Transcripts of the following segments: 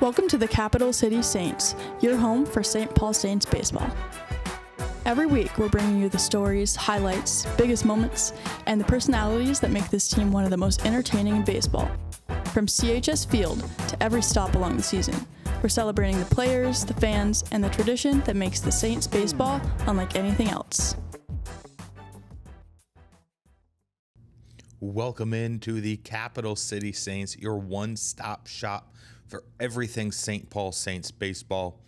Welcome to the Capital City Saints, your home for St. Paul Saints baseball. Every week, we're bringing you the stories, highlights, biggest moments, and the personalities that make this team one of the most entertaining in baseball. From CHS Field to every stop along the season, we're celebrating the players, the fans, and the tradition that makes the Saints baseball unlike anything else. Welcome into the Capital City Saints, your one-stop shop for everything St. Paul Saints baseball.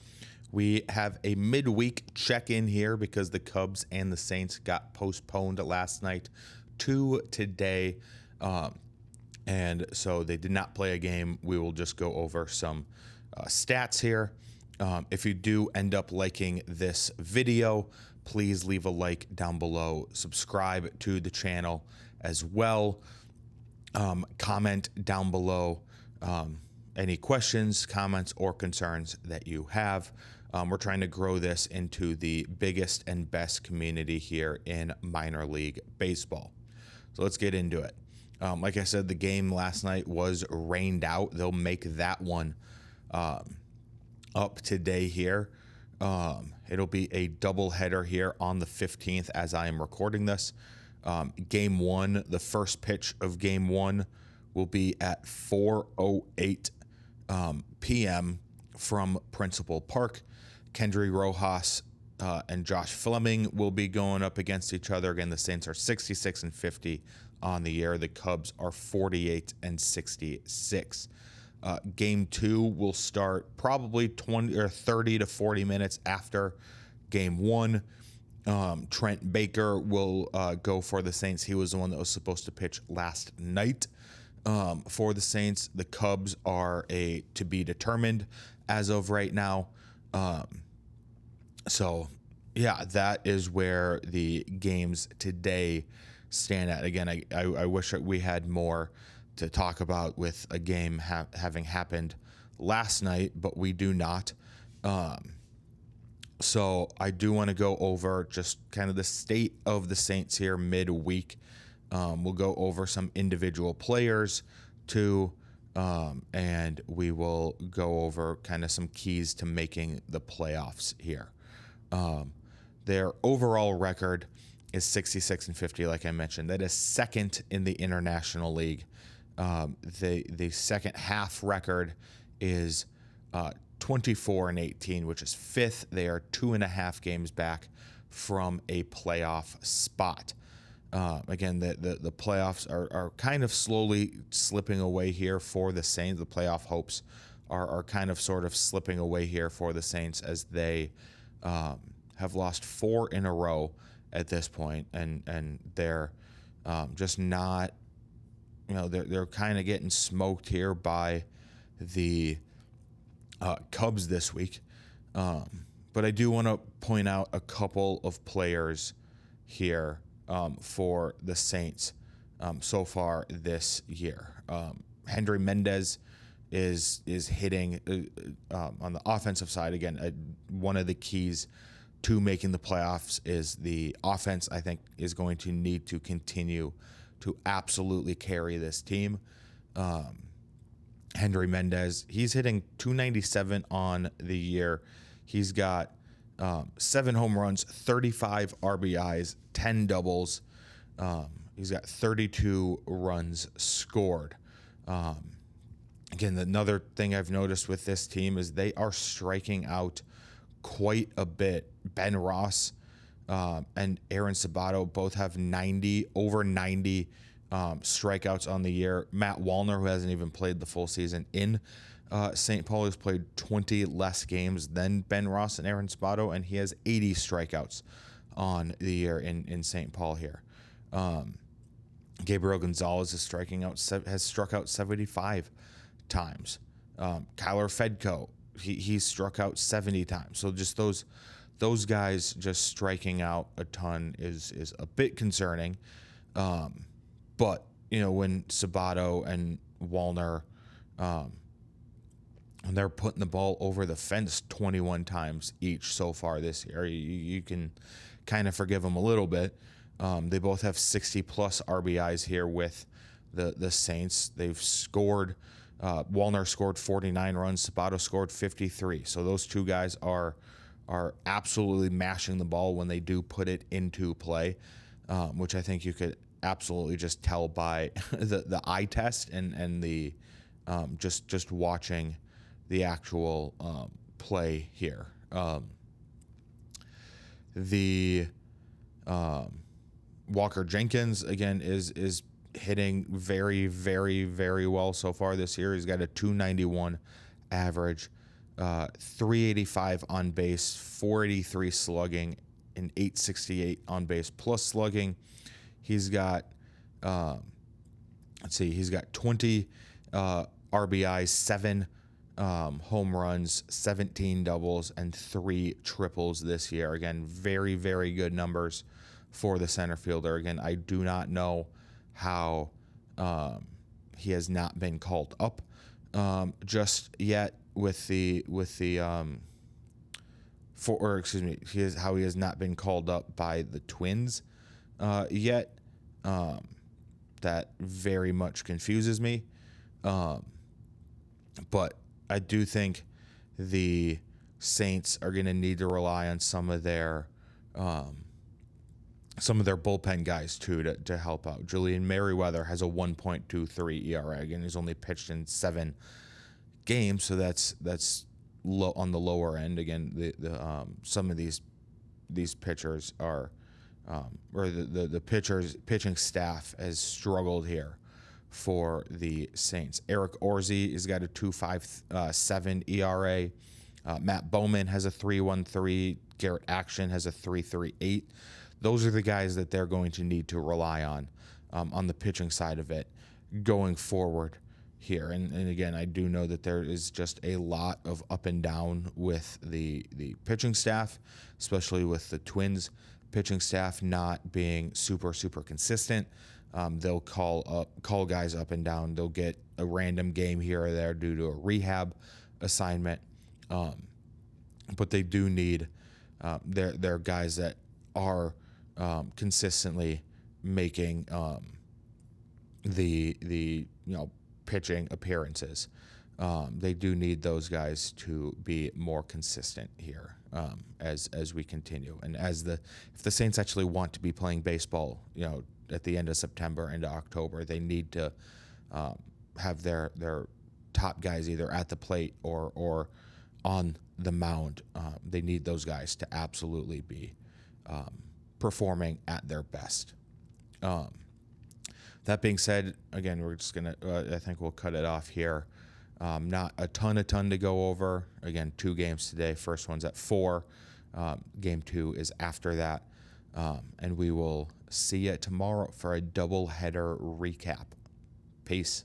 We have a midweek check-in here because the Cubs and the Saints got postponed last night to today, and so they did not play a game. We will just go over some stats here. If you do end up liking this video, please leave a like down below. Subscribe to the channel as well. Comment down below any questions, comments, or concerns that you have. We're trying to grow this into the biggest and best community here in minor league baseball. So let's get into it. Like I said, the game last night was rained out. They'll make that one up today here. It'll be a doubleheader here on the 15th as I am recording this. Game one, the first pitch of game one will be at 4:08 p.m. from Principal Park. Kendry Rojas and Josh Fleming will be going up against each other. Again, the Saints are 66-50 on the year. The Cubs are 48-66. Game two will start probably 20 or 30 to 40 minutes after game one. Trent Baker will go for the Saints. He was the one that was supposed to pitch last night for the Saints. The Cubs are to be determined as of right now. So, yeah, that is where the games today stand at. Again, I wish we had more to talk about with a game having happened last night, but we do not. So I do want to go over just kind of the state of the Saints here midweek. We'll go over some individual players too, and we will go over kind of some keys to making the playoffs here. Their overall record is 66-50, like I mentioned. That is second in the International League. The second half record is 24-18, which is fifth. They are 2.5 games back from a playoff spot. Again, the playoffs are kind of slowly slipping away here for the Saints. The playoff hopes are kind of sort of slipping away here for the Saints as they have lost 4 in a row at this point, and they're just not, they're kind of getting smoked here by the Cubs this week. But I do want to point out a couple of players here for the Saints so far this year. Hendry Mendez is hitting on the offensive side. Again, one of the keys to making the playoffs is the offense. I think is going to need to continue to absolutely carry this team. Hendry Mendez, he's hitting .297 on the year. He's got 7 home runs, 35 RBIs, 10 doubles. He's got 32 runs scored. Again, another thing I've noticed with this team is they are striking out quite a bit. Ben Ross and Aaron Sabato both have over 90 strikeouts on the year. Matt Wallner, who hasn't even played the full season in St. Paul, has played 20 less games than Ben Ross and Aaron Sabato, and he has 80 strikeouts on the year in St. Paul here. Gabriel Gonzalez has struck out 75 times. Kyler Fedko, he's struck out 70 times. So just those guys just striking out a ton is a bit concerning. But, when Sabato and Wallner, when they're putting the ball over the fence 21 times each so far this year, you can kind of forgive them a little bit. They both have 60-plus RBIs here with the Saints. They've scored Wallner scored 49 runs. Sabato scored 53. So those two guys are absolutely mashing the ball when they do put it into play, which I think you could absolutely just tell by the eye test and the just watching the actual play here. The Walker Jenkins again is hitting very, very, very well so far this year. He's got a 291 average, 385 on base, 483 slugging, and 868 on base plus slugging. He's got he's got 20 RBIs, 7 home runs, 17 doubles, and 3 triples this year. Again, very, very good numbers for the center fielder. Again, I do not know how he has not been called up just yet how he has not been called up by the Twins yet. That very much confuses me. But I do think the Saints are going to need to rely on some of their bullpen guys too to help out. Julian Merriweather has a 1.23 ERA. Again, he's only pitched in 7 games, so that's low on the lower end. Again, some of these pitchers are or the pitching staff has struggled here for the Saints. Eric Orzi has got a 2.57 ERA. Matt Bowman has a 3.13. Garrett Acton has a 3.38. Those are the guys that they're going to need to rely on the pitching side of it going forward here. And again, I do know that there is just a lot of up and down with the pitching staff, especially with the Twins pitching staff not being super consistent. They'll call guys up and down. They'll get a random game here or there due to a rehab assignment. But they do need their guys that are consistently making the pitching appearances. They do need those guys to be more consistent here as we continue, and if the Saints actually want to be playing baseball, at the end of September into October, they need to have their top guys either at the plate or on the mound. They need those guys to absolutely be performing at their best. That being said, again, we're just gonna. I think we'll cut it off here. Not a ton to go over. Again, 2 games today. First one's at 4. Game 2 is after that, and we will see you tomorrow for a doubleheader recap. Peace.